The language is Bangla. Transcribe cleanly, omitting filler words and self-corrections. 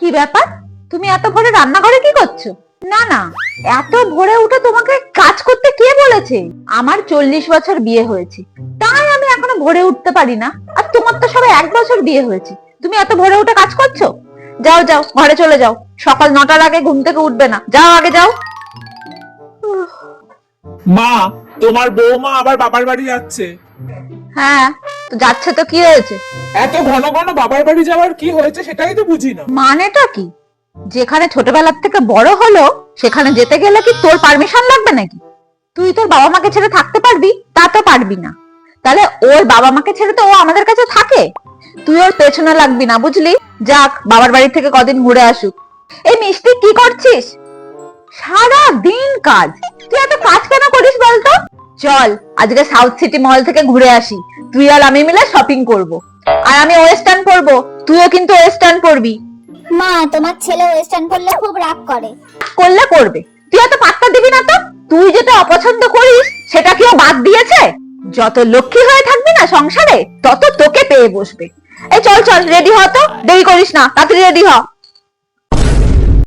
কি ব্যাপার, তুমি এত ভোরে রান্নাঘরে কি করছো? না না, এত ভোরে উঠে তোমাকে কাজ করতে কে বলেছে? আমার 40 বছর বিয়ে হয়েছে, তাই আমি এখনো ভোরে উঠতে পারি না। আর তোমার তো সবে 1 বছর বিয়ে হয়েছে, তুমি এত ভোরে উঠে কাজ করছো? যাও যাও, ঘরে চলে যাও। সকাল 9টার আগে ঘুম থেকে উঠবে না, যাও আগে যাও। মা, তোমার বৌমা আবার বাবার বাড়ি যাচ্ছে। হ্যাঁ, তো যাচ্ছে তো কি হয়েছে? এত ঘন ঘন বাবার বাড়ি যাওয়ার কি হয়েছে সেটাই তো বুঝি না। মানেটা কি? যেখানে ছোটবেলার থেকে বড় হলো সেখানে যেতে গেলে কি তোর পারমিশন লাগবে নাকি? তুই তোর বাবা মাকে ছেড়ে থাকতে পারবি? তা তো পারবি না। তাহলে ওর বাবা মাকে ছেড়ে তো ও আমাদের কাছে থাকে। তুই ওর পেছনে লাগবি না, বুঝলি? যাক, বাবার বাড়ি থেকে কদিন ঘুরে আসুক। এই মিষ্টি, কি করছিস? সারা দিন কাজ, তুই এত কাজ কেন করিস বলতো? চল আজকে সাউথ সিটি মল থেকে ঘুরে আসি, তুই আর আমি মিলে শপিং করব। আর আমি ওয়েস্টার্ন পরবো, তুইও কিন্তু ওয়েস্টার্ন পরবি। মা, তোমার ছেলে ওয়েস্টার্ন করলে খুব রাগ করে। করলে করবে, তুই এত পাত্তা দিবি না তো। তুই যেটা অপছন্দ করিস সেটা কেউ বাদ দিয়েছে? যত লক্ষ্মী হয়ে থাকবি না সংসারে, তত তোকে পেয়ে বসবে। এই চল চল, রেডি হ তো, দেরি করিস না, তাড়াতাড়ি রেডি হ।